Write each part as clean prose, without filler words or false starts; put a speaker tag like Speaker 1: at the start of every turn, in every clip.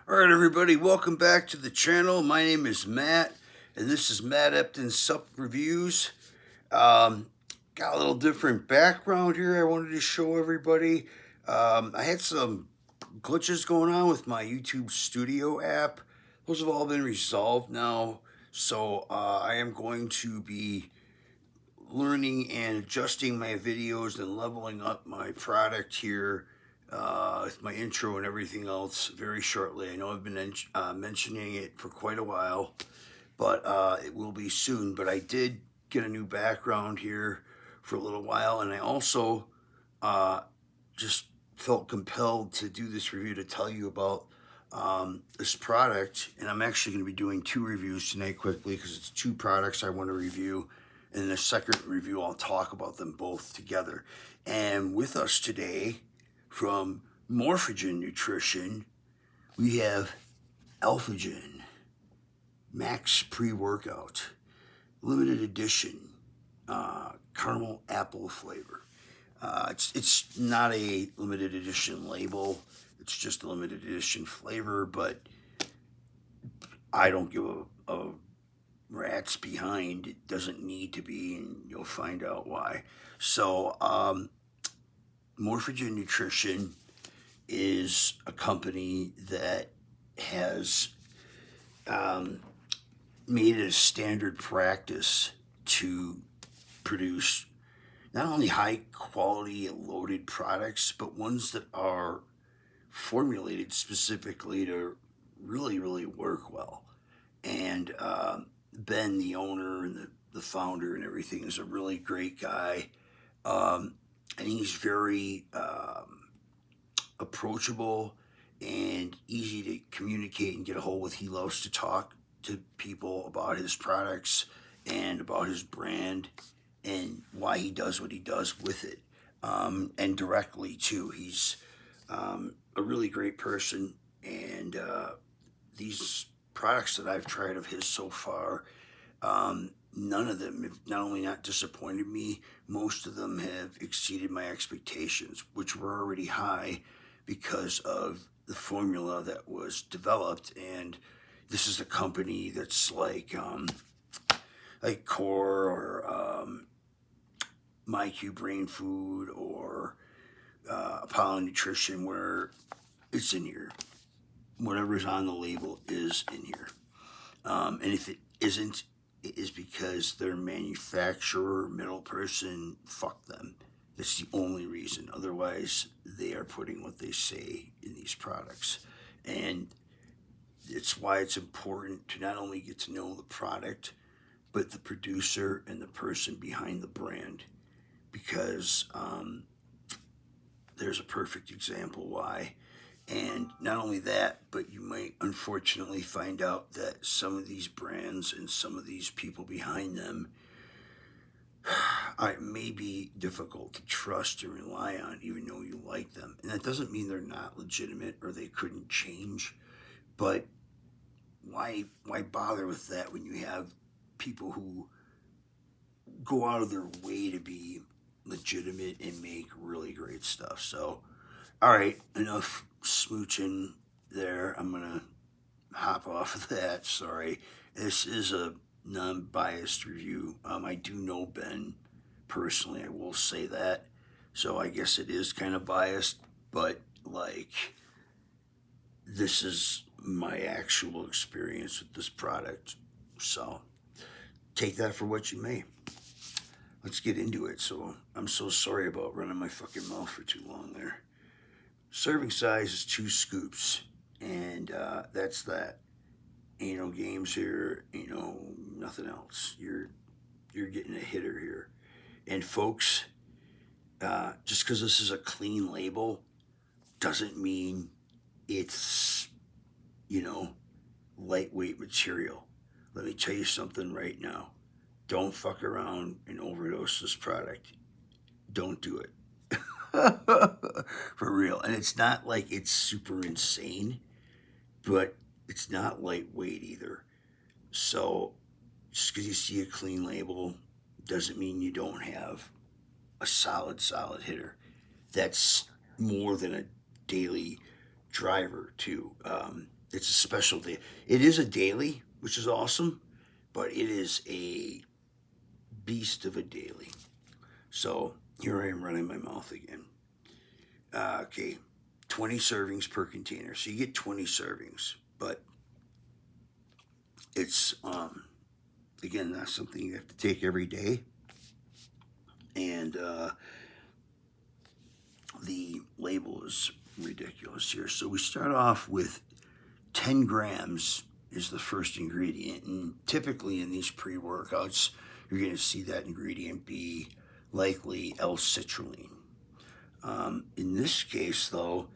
Speaker 1: Alright everybody, welcome back to the channel. My name is Matt, and this is Matt Epton Sup Reviews. Got a little different background here I wanted to show everybody. I had some glitches going on with my YouTube Studio app. Those have all been resolved now, so I am going to be learning and adjusting my videos and leveling up my product here with my intro and everything else very shortly. I know I've been mentioning it for quite a while, but it will be soon. But I did get a new background here for a little while, and I also just felt compelled to do this review to tell you about this product. And I'm actually going to be doing two reviews tonight quickly because it's two products I want to review. And in the second review, I'll talk about them both together. And with us today, from Morphogen Nutrition, we have Alphagen Max Pre-Workout, limited edition, caramel apple flavor. It's not a limited edition label. It's just a limited edition flavor, but I don't give a rat's behind. It doesn't need to be, and you'll find out why. So, Morphogen Nutrition is a company that has made it a standard practice to produce not only high quality loaded products, but ones that are formulated specifically to really work well. And Ben, the owner and the founder and everything, is a really great guy. And he's very approachable and easy to communicate and get a hold with. He loves to talk to people about his products and about his brand and why he does what he does with it, and directly too. He's a really great person, and these products that I've tried of his so far, none of them have not only not disappointed me, most of them have exceeded my expectations, which were already high because of the formula that was developed. And this is a company that's like Core or MyQ Brain Food or Apollo Nutrition, where it's in here. Whatever's on the label is in here. And if it isn't, it is because their manufacturer, middle person, fuck them. That's the only reason. Otherwise, they are putting what they say in these products. And it's why it's important to not only get to know the product, but the producer and the person behind the brand. Because there's a perfect example why. And not only that, but you might unfortunately find out that some of these brands and some of these people behind them may be difficult to trust and rely on, even though you like them. And that doesn't mean they're not legitimate or they couldn't change. But why bother with that when you have people who go out of their way to be legitimate and make really great stuff? So, all right, enough smooching there. I'm gonna hop off of that. Sorry. This is a non-biased review. I do know Ben personally, I will say that. So I guess it is kind of biased, but like, this is my actual experience with this product. So take that for what you may. Let's get into it. So I'm so sorry about running my fucking mouth for too long there. Serving size is 2 scoops, and that's that. Ain't no games here, ain't no nothing else. You're getting a hitter here. And folks, just because this is a clean label doesn't mean it's, lightweight material. Let me tell you something right now. Don't fuck around and overdose this product. Don't do it. For real. And it's not like it's super insane, but it's not lightweight either. So just because you see a clean label doesn't mean you don't have a solid hitter. That's more than a daily driver too. It's a special day. It is a daily, which is awesome, but it is a beast of a daily. So here I am running my mouth again. Okay, 20 servings per container. So you get 20 servings, but it's again, not something you have to take every day. And the label is ridiculous here. So we start off with 10 grams is the first ingredient. And typically in these pre-workouts, you're going to see that ingredient be likely L-citrulline. In this case, though,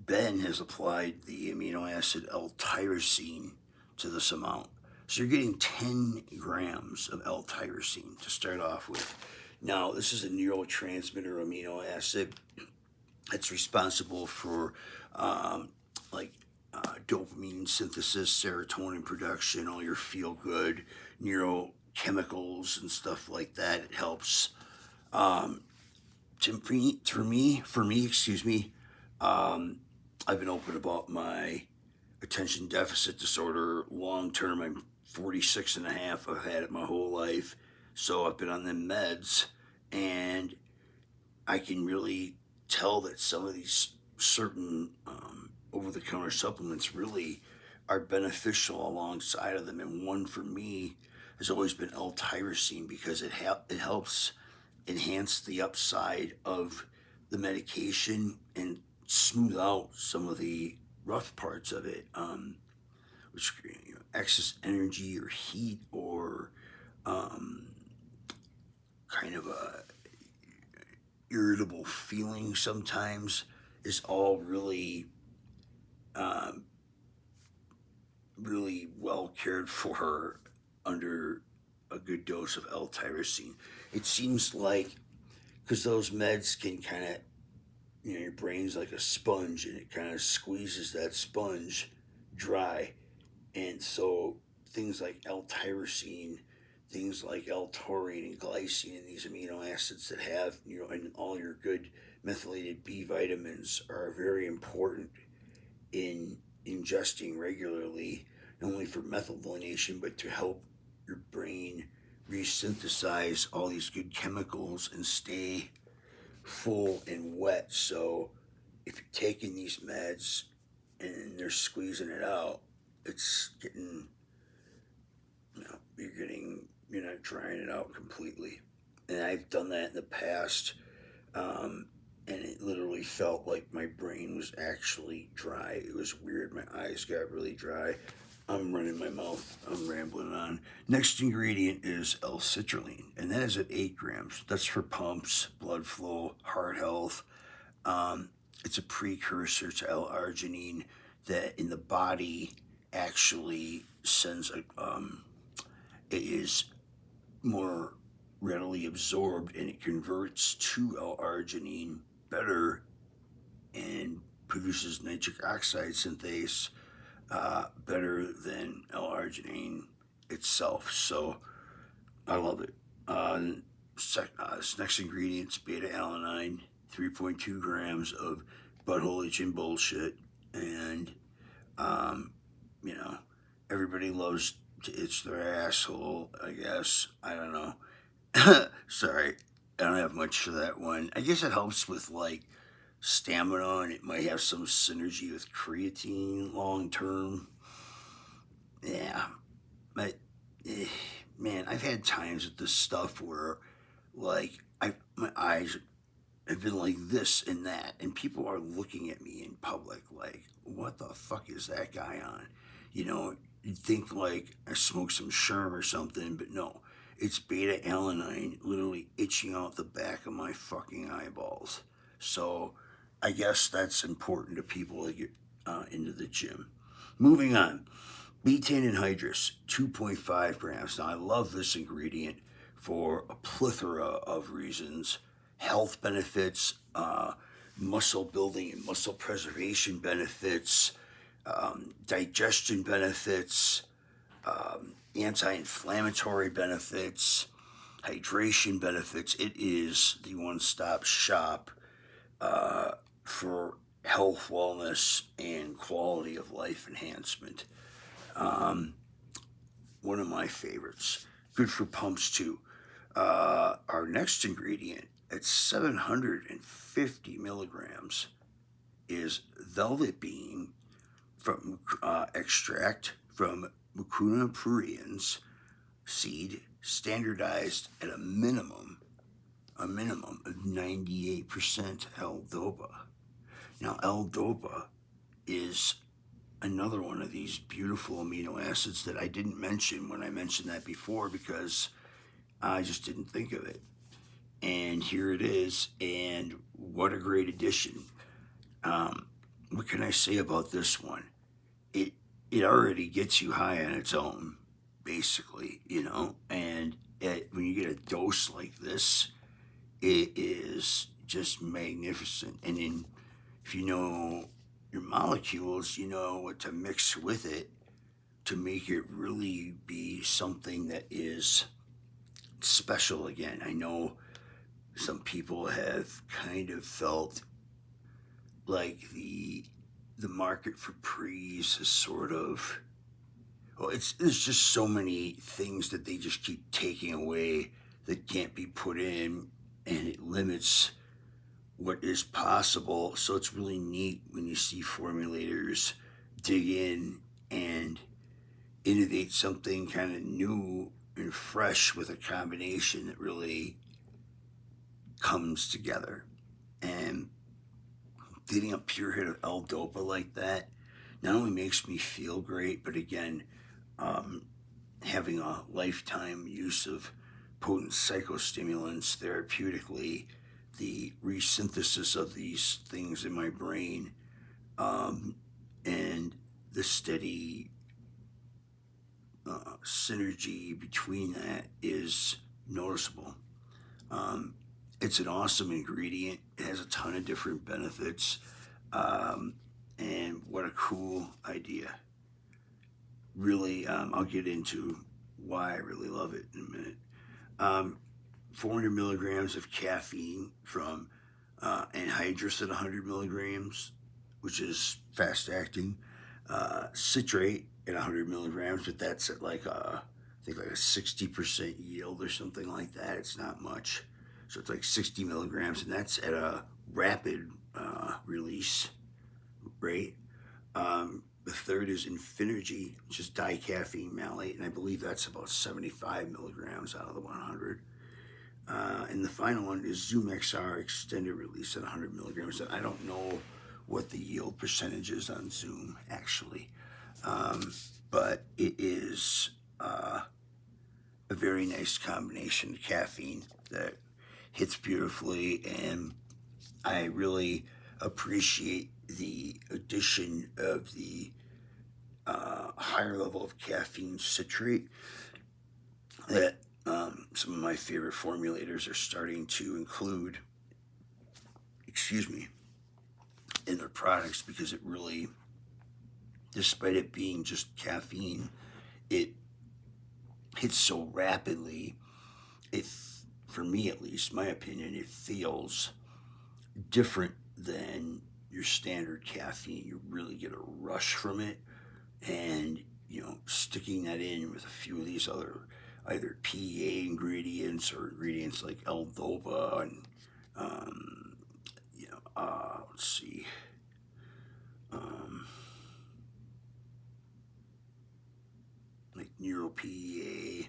Speaker 1: Ben has applied the amino acid L-tyrosine to this amount. So you're getting 10 grams of L-tyrosine to start off with. Now, this is a neurotransmitter amino acid. It's responsible for dopamine synthesis, serotonin production, all your feel-good neurochemicals and stuff like that. It helps. For me, excuse me, I've been open about my attention deficit disorder long term. I'm 46 and a half. I've had it my whole life. So I've been on the meds, and I can really tell that some of these certain over-the-counter supplements really are beneficial alongside of them. And one for me has always been L-tyrosine, because it helps enhance the upside of the medication and smooth out some of the rough parts of it, which excess energy or heat or kind of a irritable feeling sometimes is all really really well cared for under a good dose of L-tyrosine. It seems like, because those meds can kind of, your brain's like a sponge, and it kind of squeezes that sponge dry. And so things like L-tyrosine, things like L-taurine and glycine, and these amino acids that have, and all your good methylated B vitamins are very important in ingesting regularly, not only for methylation, but to help your brain resynthesize all these good chemicals and stay full and wet. So if you're taking these meds and they're squeezing it out, it's getting, you're not drying it out completely. And I've done that in the past, and it literally felt like my brain was actually dry. It was weird. My eyes got really dry. I'm running my mouth. I'm rambling on. Next ingredient is L-citrulline, and that is at 8 grams. That's for pumps, blood flow, heart health. It's a precursor to L-arginine that in the body actually sends it is more readily absorbed, and it converts to L-arginine better and produces nitric oxide synthase better than L-arginine itself. So I love it. This next ingredient's beta-alanine, 3.2 grams of butthole itching bullshit. And, everybody loves to itch their asshole, I guess. I don't know. Sorry, I don't have much for that one. I guess it helps with, stamina, and it might have some synergy with creatine long term. Yeah, but man, I've had times with this stuff where, my eyes have been like this and that, and people are looking at me in public like, what the fuck is that guy on? You'd think like I smoked some Sherm or something, but no, it's beta-alanine literally itching out the back of my fucking eyeballs. So I guess that's important to people that get into the gym. Moving on, betaine anhydrous, 2.5 grams. Now I love this ingredient for a plethora of reasons: health benefits, muscle building and muscle preservation benefits, digestion benefits, anti-inflammatory benefits, hydration benefits. It is the one-stop shop for health, wellness, and quality of life enhancement. Um, One of my favorites. Good for pumps too. Our next ingredient at 750 milligrams is velvet bean from extract from Mucuna pruriens seed, standardized at a minimum of 98% L-DOPA. Now, L-DOPA is another one of these beautiful amino acids that I didn't mention when I mentioned that before because I just didn't think of it. And here it is, and what a great addition. What can I say about this one? It it already gets you high on its own, basically, and when you get a dose like this, it is just magnificent. And then if you know your molecules, you know what to mix with it to make it really be something that is special again. I know some people have kind of felt like the market for pre's is sort of, well, there's just so many things that they just keep taking away that can't be put in, and it limits what is possible. So it's really neat when you see formulators dig in and innovate something kind of new and fresh with a combination that really comes together. And getting a pure hit of L-DOPA like that not only makes me feel great, but again, having a lifetime use of potent psychostimulants therapeutically, the resynthesis of these things in my brain, and the steady synergy between that is noticeable. It's an awesome ingredient. It has a ton of different benefits. And what a cool idea. Really, I'll get into why I really love it in a minute. 400 milligrams of caffeine from anhydrous at 100 milligrams, which is fast acting. Citrate at 100 milligrams, but that's at I think like a 60% yield or something like that. It's not much. So it's like 60 milligrams, and that's at a rapid release rate. The third is Infinergy, which is dicaffeine malate, and I believe that's about 75 milligrams out of the 100. And the final one is Zoom XR extended release at 100 milligrams. And I don't know what the yield percentage is on Zoom, actually. But it is a very nice combination of caffeine that hits beautifully, and I really appreciate the addition of the higher level of caffeine citrate that some of my favorite formulators are starting to include, in their products, because it really, despite it being just caffeine, it hits so rapidly. For me at least, my opinion, it feels different than your standard caffeine. You really get a rush from it, and sticking that in with a few of these other either PEA ingredients or ingredients like L-DOPA and let's see, like NeuroPEA,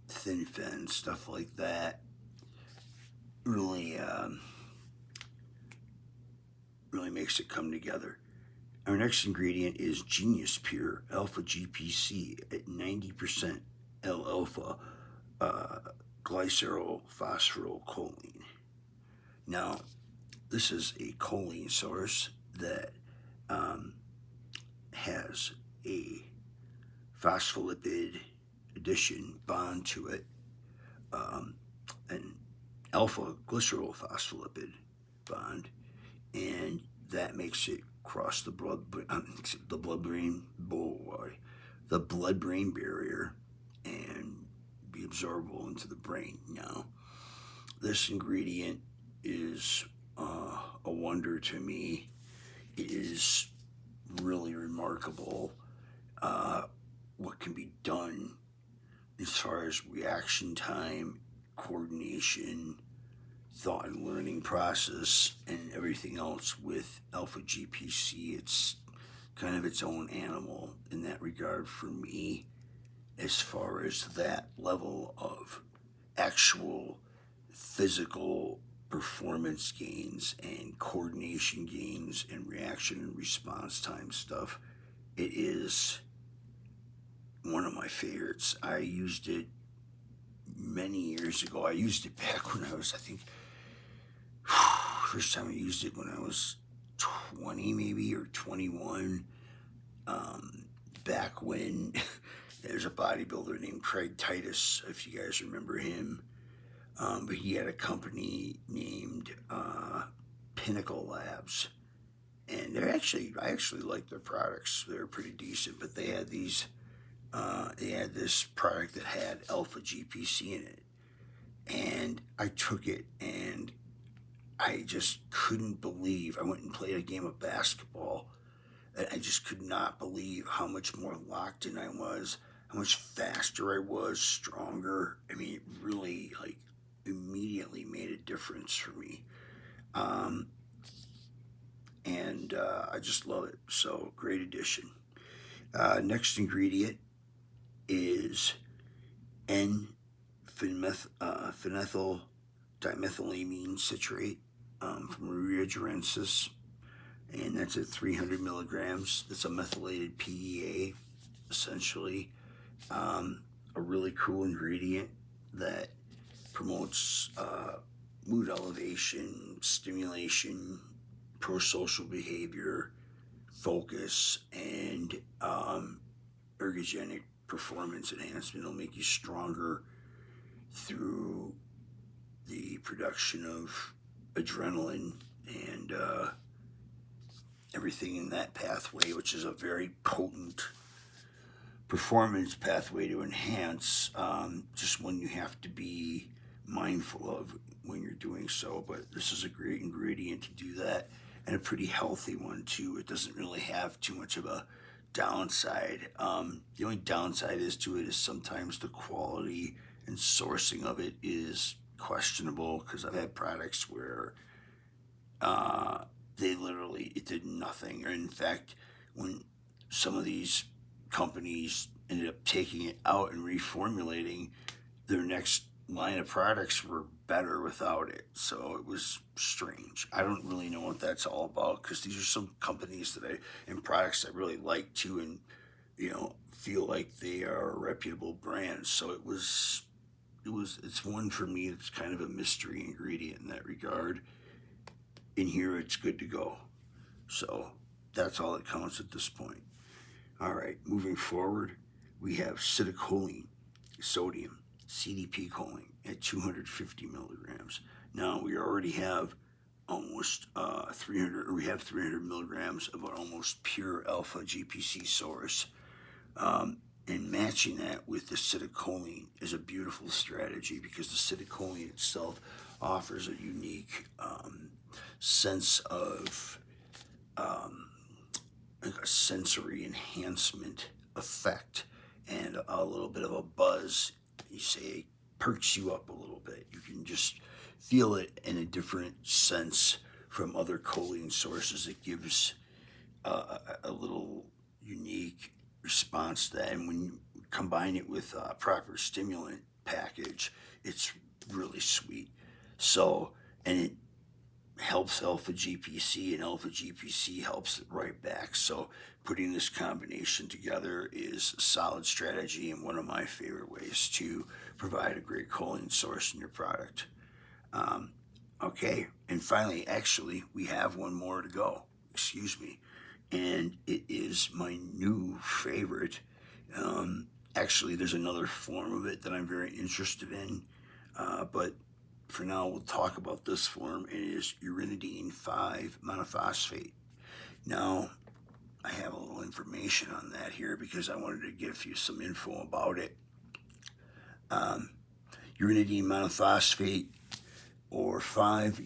Speaker 1: ThinFen, stuff like that. Really, really makes it come together. Our next ingredient is Genius Pure Alpha GPC at 90% L-alpha glycerylphosphorylcholine. Now, this is a choline source that has a phospholipid addition bond to it, an alpha glycerylphospholipid bond, and that makes it cross the blood-brain barrier and be absorbable into the brain. Now, this ingredient is a wonder to me. It is really remarkable what can be done as far as reaction time, coordination, thought and learning process, and everything else with Alpha GPC. It's kind of its own animal in that regard for me, as far as that level of actual physical performance gains and coordination gains and reaction and response time stuff. It is one of my favorites. I used it many years ago. I used it back when I was, I think, first time I used it when I was 20 maybe, or 21. Back when there's a bodybuilder named Craig Titus, if you guys remember him. But he had a company named Pinnacle Labs, and I actually liked their products. They were pretty decent, but they had this product that had Alpha GPC in it, and I took it, and I just couldn't believe. I went and played a game of basketball, and I just could not believe how much more locked in I was, how much faster I was, stronger. I mean, it really, like, immediately made a difference for me. And I just love it. So, great addition. Next ingredient is N-phenyl dimethylamine citrate from Ruigerensis, and that's at 300 milligrams. That's a methylated PEA, essentially. A really cool ingredient that promotes mood elevation, stimulation, pro-social behavior, focus, and ergogenic performance enhancement. It'll make you stronger through the production of adrenaline and everything in that pathway, which is a very potent performance pathway to enhance, just one you have to be mindful of when you're doing so. But this is a great ingredient to do that, and a pretty healthy one too. It doesn't really have too much of a downside. The only downside to it is sometimes the quality and sourcing of it is questionable, because I've had products where it did nothing. Or in fact, when some of these companies ended up taking it out and reformulating, their next line of products were better without it. So it was strange. I don't really know what that's all about, because these are some companies and products I really like too, and feel like they are a reputable brand. So it's one for me that's kind of a mystery ingredient in that regard. In here, it's good to go. So that's all that counts at this point. All right, moving forward, we have citicoline, sodium, CDP choline at 250 milligrams. Now we already have almost 300 milligrams of an almost pure alpha GPC source. And matching that with the citicoline is a beautiful strategy, because the citicoline itself offers a unique sense of like a sensory enhancement effect, and a little bit of a buzz. You say it perks you up a little bit. You can just feel it in a different sense from other choline sources. It gives a little unique response to that, and when you combine it with a proper stimulant package, it's really sweet. So, and it helps alpha GPC, and alpha GPC helps it right back. So putting this combination together is a solid strategy, and one of my favorite ways to provide a great choline source in your product. Okay, and finally, actually, we have one more to go. Excuse me. And it is my new favorite. Actually, there's another form of it that I'm very interested in, but for now, we'll talk about this form. It is urinidine 5 monophosphate. Now, I have a little information on that here, because I wanted to give you some info about it. Urinidine monophosphate, or 5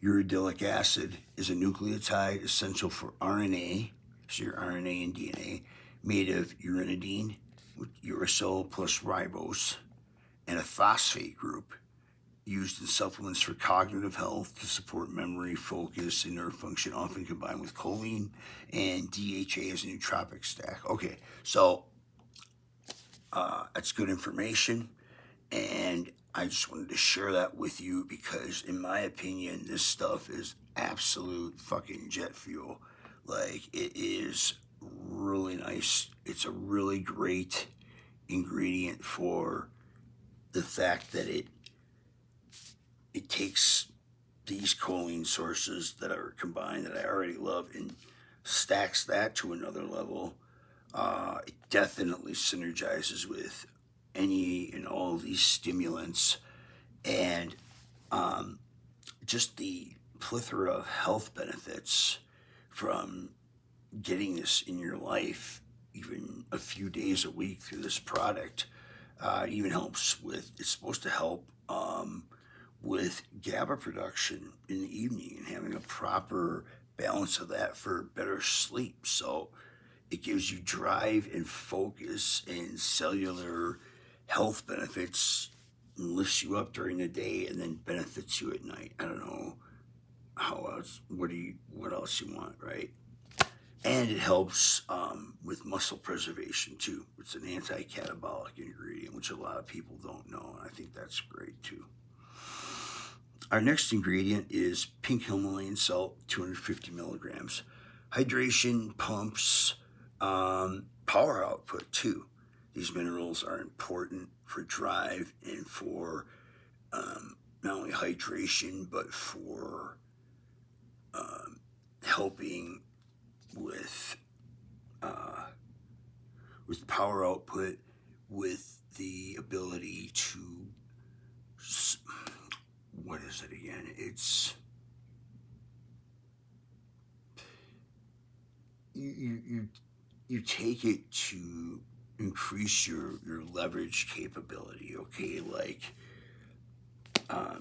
Speaker 1: Uracilic acid is a nucleotide essential for RNA, so your RNA and DNA, made of uranidine, uracil plus ribose, and a phosphate group used in supplements for cognitive health to support memory, focus, and nerve function, often combined with choline and DHA as a nootropic stack. Okay, so that's good information, and I just wanted to share that with you because, in my opinion, this stuff is absolute fucking jet fuel. Like, it is really nice. It's a really great ingredient for the fact that it takes these choline sources that are combined that I already love and stacks that to another level. It definitely synergizes with any and all of these stimulants, and just the plethora of health benefits from getting this in your life, even a few days a week through this product. It even helps with, it's supposed to help with GABA production in the evening and having a proper balance of that for better sleep. So it gives you drive and focus and cellular health benefits and lifts you up during the day and then benefits you at night. I don't know how else, what else you want, right? And it helps with muscle preservation too. It's an anti-catabolic ingredient, which a lot of people don't know, and I think that's great too. Our next ingredient is pink Himalayan salt, 250 milligrams. Hydration, pumps, power output too. These minerals are important for drive and for not only hydration, but for helping with power output, with the ability to, what is it again? It's you take it to increase your leverage capability. Okay, like I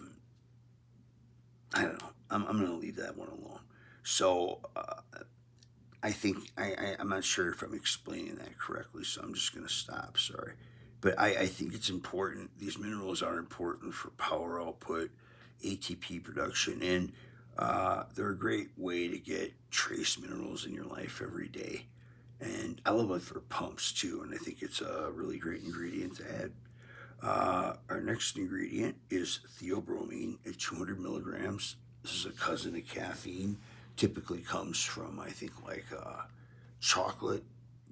Speaker 1: don't know. I'm gonna leave that one alone. So I think I'm not sure if I'm explaining that correctly, so I'm just gonna stop. Sorry, but I think it's important. These minerals are important for power output, ATP production, and they're a great way to get trace minerals in your life every day. And I love it for pumps too, and I think it's a really great ingredient to add. Our next ingredient is theobromine at 200 milligrams. This is a cousin of caffeine. Typically comes from, I think, like chocolate,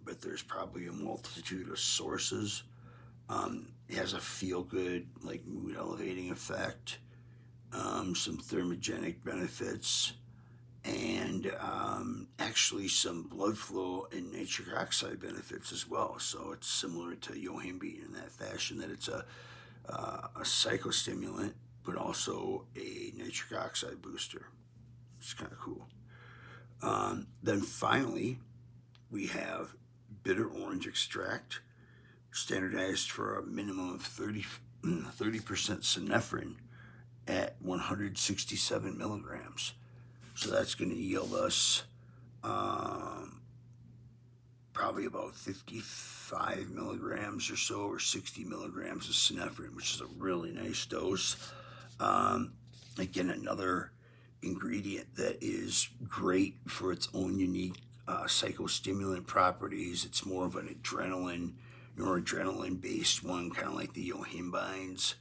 Speaker 1: but there's probably a multitude of sources. It has a feel-good, like mood-elevating effect, some thermogenic benefits, and actually some blood flow and nitric oxide benefits as well. So it's similar to yohimbine in that fashion, that it's a psychostimulant, but also a nitric oxide booster. It's kind of cool. Then finally, we have bitter orange extract, standardized for a minimum of 30% synephrine at 167 milligrams. So that's going to yield us probably about 55 milligrams or so, or 60 milligrams of synephrine, which is a really nice dose. Again, another ingredient that is great for its own unique psychostimulant properties. It's more of an noradrenaline based one, kind of like the yohimbines.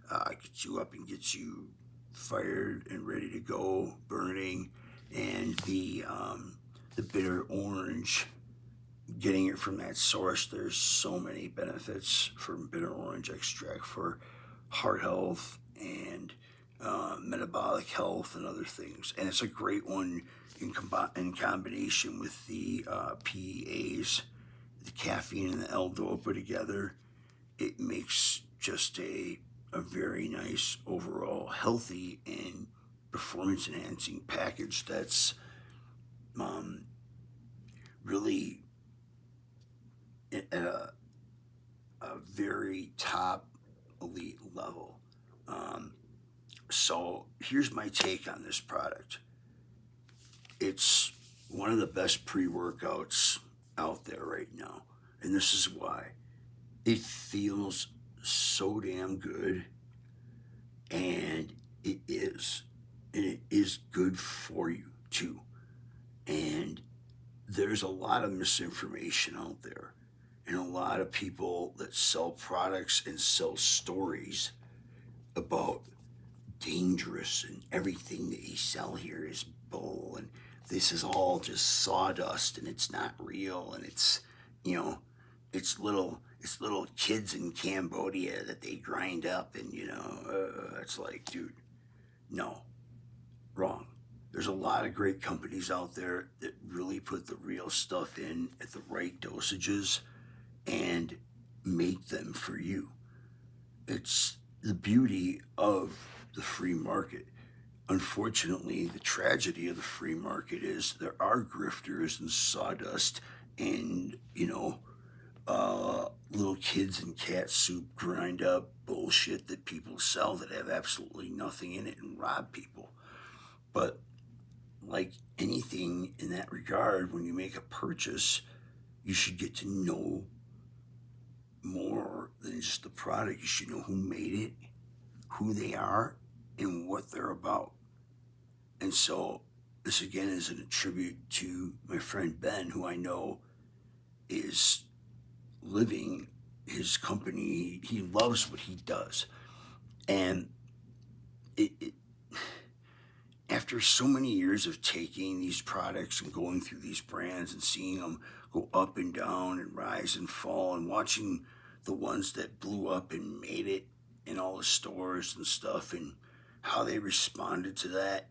Speaker 1: Gets you up and gets you fired and ready to go, burning. And the bitter orange, getting it from that source, there's so many benefits from bitter orange extract for heart health and metabolic health and other things. And it's a great one in combination with the PEAs, the caffeine and the L-dopa together. It makes just a very nice overall healthy and performance enhancing package that's really at a very top elite level. So here's my take on this product. It's one of the best pre-workouts out there right now. And this is why. It feels so damn good. And it is. And it is good for you too. And there's a lot of misinformation out there. And a lot of people that sell products and sell stories about dangerous and everything that he sell here is bull and this is all just sawdust and it's not real and it's you know it's little kids in Cambodia that they grind up and it's like, dude, no, wrong. There's a lot of great companies out there that really put the real stuff in at the right dosages and make them for you. It's the beauty of the free market. Unfortunately, the tragedy of the free market is there are grifters and sawdust and, little kids in cat soup grind up bullshit that people sell that have absolutely nothing in it and rob people. But like anything in that regard, when you make a purchase, you should get to know more than just the product. You should know who made it, who they are, and what they're about. And so this again is a tribute to my friend Ben, who I know is living his company. He loves what he does. And after so many years of taking these products and going through these brands and seeing them go up and down and rise and fall and watching the ones that blew up and made it in all the stores and stuff and how they responded to that,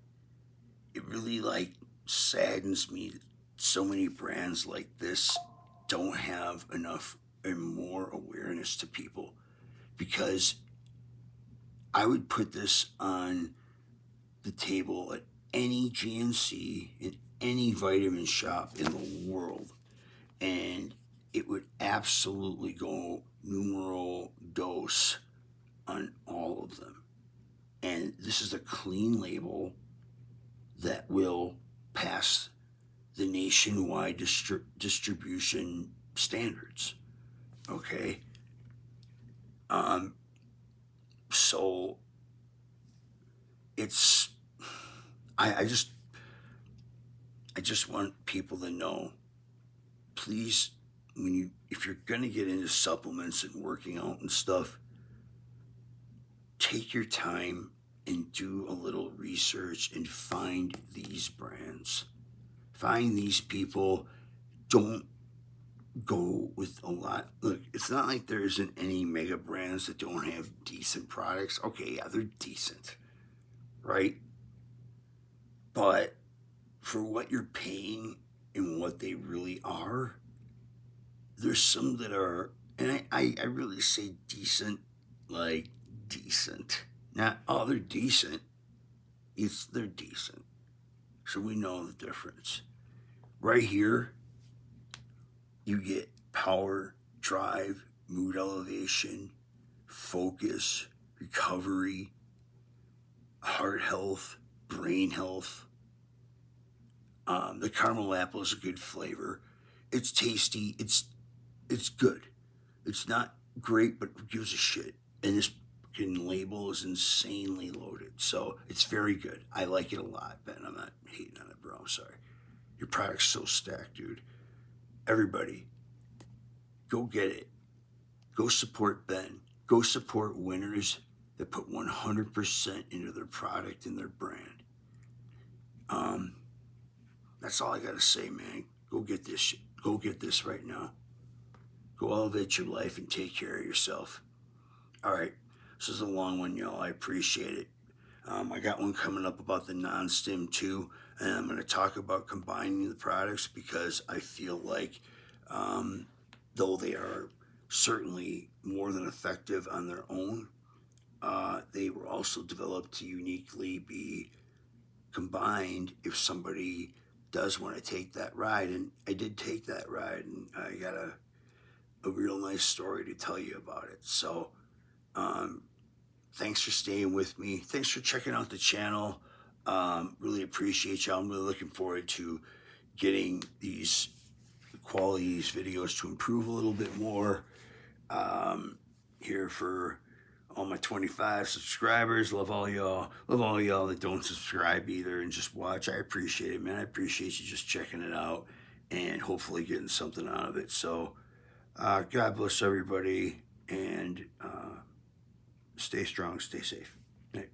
Speaker 1: it really saddens me that so many brands like this don't have enough and more awareness to people, because I would put this on the table at any GNC in any vitamin shop in the world, and it would absolutely go numero dos on all of them. And this is a clean label that will pass the nationwide distribution standards. Okay? So it's I just want people to know, please, if you're gonna get into supplements and working out and stuff, take your time and do a little research and find these brands. Find these people. Don't go with a lot. Look, it's not like there isn't any mega brands that don't have decent products. Okay, yeah, they're decent, right? But for what you're paying and what they really are, there's some that are, and I really say decent, like decent. Not, oh, they're decent. They're decent. So we know the difference. Right here, you get power, drive, mood elevation, focus, recovery, heart health, brain health. The caramel apple is a good flavor. It's tasty. It's good. It's not great, but who gives a shit? And this fucking label is insanely loaded, so it's very good. I like it a lot, Ben. I'm not hating on it, bro. I'm sorry. Your product's so stacked, dude. Everybody, go get it. Go support Ben. Go support winners that put 100% into their product and their brand. That's all I gotta say, man. Go get this shit. Go get this right now. Go elevate your life and take care of yourself. All right. This is a long one, y'all. I appreciate it. I got one coming up about the non-stim too, and I'm going to talk about combining the products, because I feel like though they are certainly more than effective on their own, they were also developed to uniquely be combined if somebody does want to take that ride. And I did take that ride, and I got a real nice story to tell you about it. So Thanks for staying with me. Thanks for checking out the channel. Really appreciate y'all. I'm really looking forward to getting these qualities videos to improve a little bit more. Here for all my 25 subscribers. Love all y'all. Love all y'all that don't subscribe either and just watch. I appreciate it, man. I appreciate you just checking it out and hopefully getting something out of it. So God bless everybody, and stay strong, stay safe. Right.